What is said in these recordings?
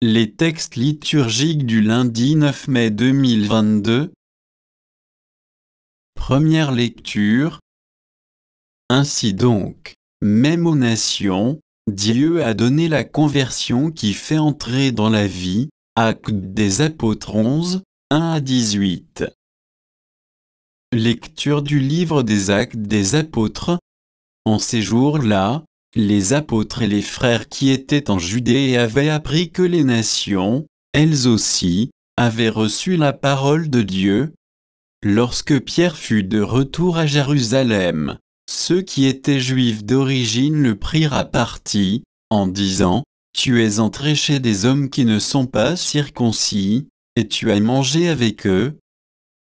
Les textes liturgiques du lundi 9 mai 2022. Première lecture. Ainsi donc, même aux nations, Dieu a donné la conversion qui fait entrer dans la vie. Actes des Apôtres 11, 1 à 18. Lecture du livre des Actes des Apôtres. En ces jours-là, les apôtres et les frères qui étaient en Judée avaient appris que les nations, elles aussi, avaient reçu la parole de Dieu. Lorsque Pierre fut de retour à Jérusalem, ceux qui étaient juifs d'origine le prirent à partie, en disant : « Tu es entré chez des hommes qui ne sont pas circoncis, et tu as mangé avec eux. »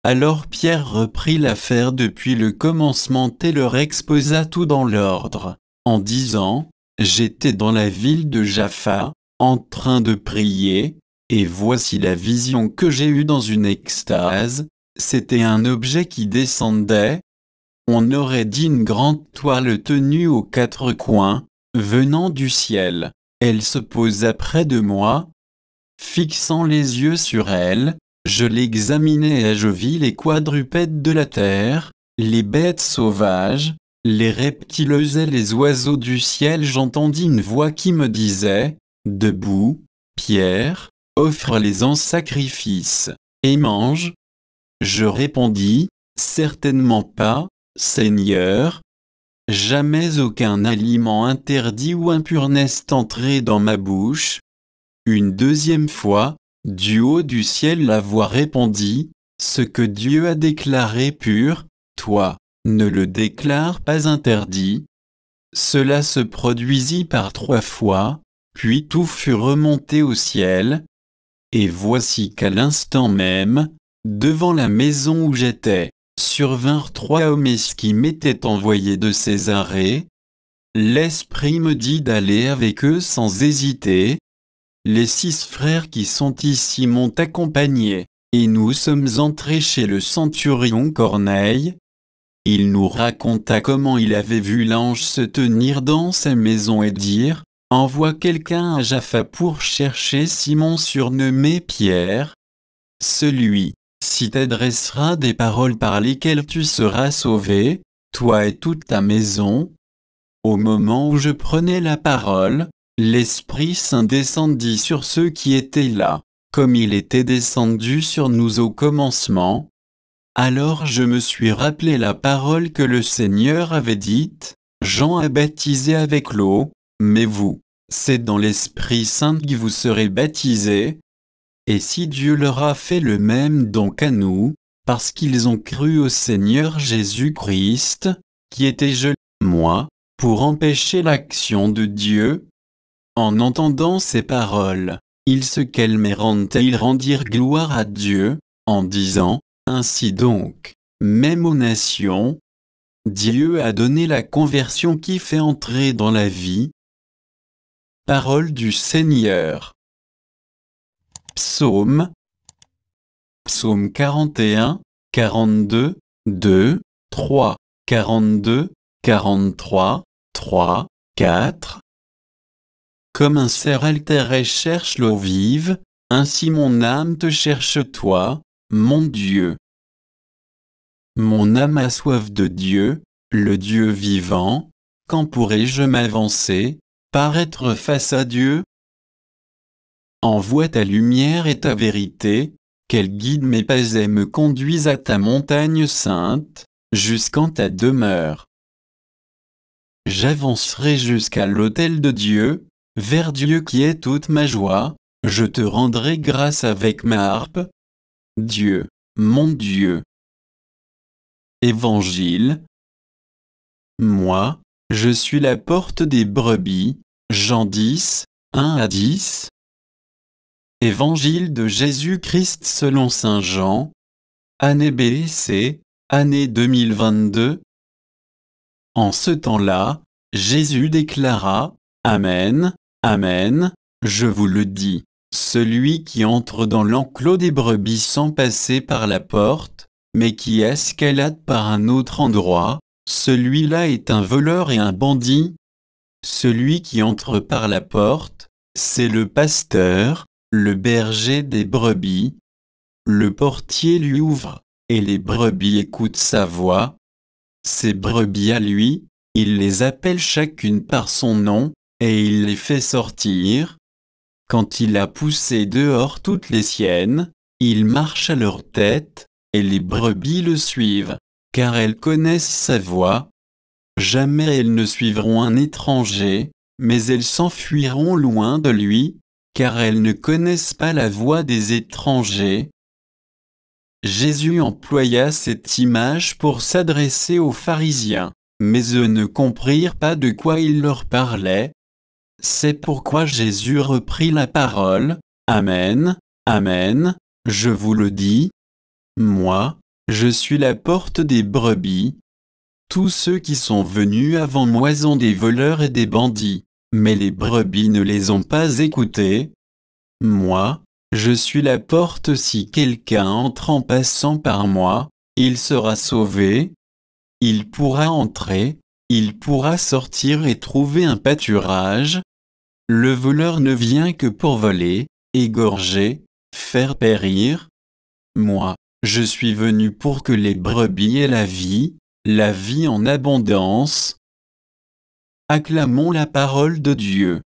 Alors Pierre reprit l'affaire depuis le commencement et leur exposa tout dans l'ordre, en disant : « J'étais dans la ville de Jaffa, en train de prier, et voici la vision que j'ai eue dans une extase. C'était un objet qui descendait. On aurait dit une grande toile tenue aux quatre coins, venant du ciel. Elle se posa près de moi. Fixant les yeux sur elle, je l'examinai et je vis les quadrupèdes de la terre, les bêtes sauvages, les reptiles et les oiseaux du ciel. J'entendis une voix qui me disait : « Debout, Pierre, offre-les en sacrifice, et mange. » Je répondis : « Certainement pas, Seigneur. Jamais aucun aliment interdit ou impur n'est entré dans ma bouche. » Une deuxième fois, du haut du ciel la voix répondit : « Ce que Dieu a déclaré pur, toi, ne le déclare pas interdit. » Cela se produisit par 3 fois, puis tout fut remonté au ciel. Et voici qu'à l'instant même, devant la maison où j'étais, survinrent 3 hommes qui m'étaient envoyés de Césarée. L'Esprit me dit d'aller avec eux sans hésiter. Les 6 frères qui sont ici m'ont accompagné, et nous sommes entrés chez le centurion Corneille. Il nous raconta comment il avait vu l'ange se tenir dans sa maison et dire : « Envoie quelqu'un à Jaffa pour chercher Simon surnommé Pierre. Celui-ci t'adressera des paroles par lesquelles tu seras sauvé, toi et toute ta maison. » Au moment où je prenais la parole, l'Esprit Saint descendit sur ceux qui étaient là, comme il était descendu sur nous au commencement. Alors je me suis rappelé la parole que le Seigneur avait dite : « Jean a baptisé avec l'eau, mais vous, c'est dans l'Esprit Saint que vous serez baptisés. » Et si Dieu leur a fait le même donc à nous, parce qu'ils ont cru au Seigneur Jésus-Christ, qui était moi, pour empêcher l'action de Dieu. En entendant ces paroles, ils se calmèrent et ils rendirent gloire à Dieu, en disant : « Ainsi donc, même aux nations, Dieu a donné la conversion qui fait entrer dans la vie. » Parole du Seigneur. Psaume 41, 42, 2, 3, 42, 43, 3, 4. Comme un cerf altère et cherche l'eau vive, ainsi mon âme te cherche toi, mon Dieu. Mon âme a soif de Dieu, le Dieu vivant. Quand pourrai-je m'avancer, paraître face à Dieu ? Envoie ta lumière et ta vérité, qu'elle guide mes pas et me conduise à ta montagne sainte, jusqu'en ta demeure. J'avancerai jusqu'à l'autel de Dieu, vers Dieu qui est toute ma joie, je te rendrai grâce avec ma harpe. Dieu, mon Dieu. Évangile. Moi, je suis la porte des brebis. Jean 10, 1 à 10. Évangile de Jésus-Christ selon saint Jean. Année BC, année 2022. En ce temps-là, Jésus déclara : Amen, Amen, je vous le dis, celui qui entre dans l'enclos des brebis sans passer par la porte, mais qui escalade par un autre endroit, celui-là est un voleur et un bandit. Celui qui entre par la porte, c'est le pasteur. le berger des brebis. Le portier lui ouvre, et les brebis écoutent sa voix. Ses brebis à lui, il les appelle chacune par son nom, et il les fait sortir. Quand il a poussé dehors toutes les siennes, il marche à leur tête, et les brebis le suivent, car elles connaissent sa voix. Jamais elles ne suivront un étranger, mais elles s'enfuiront loin de lui, car elles ne connaissent pas la voix des étrangers. Jésus employa cette image pour s'adresser aux pharisiens, mais eux ne comprirent pas de quoi il leur parlait. C'est pourquoi Jésus reprit la parole. Amen, amen, je vous le dis. Moi, je suis la porte des brebis. Tous ceux qui sont venus avant moi sont des voleurs et des bandits, mais les brebis ne les ont pas écoutés. Moi, je suis la porte, si quelqu'un entre en passant par moi, il sera sauvé. Il pourra entrer, il pourra sortir et trouver un pâturage. Le voleur ne vient que pour voler, égorger, faire périr. Moi, je suis venu pour que les brebis aient la vie en abondance. Acclamons la parole de Dieu.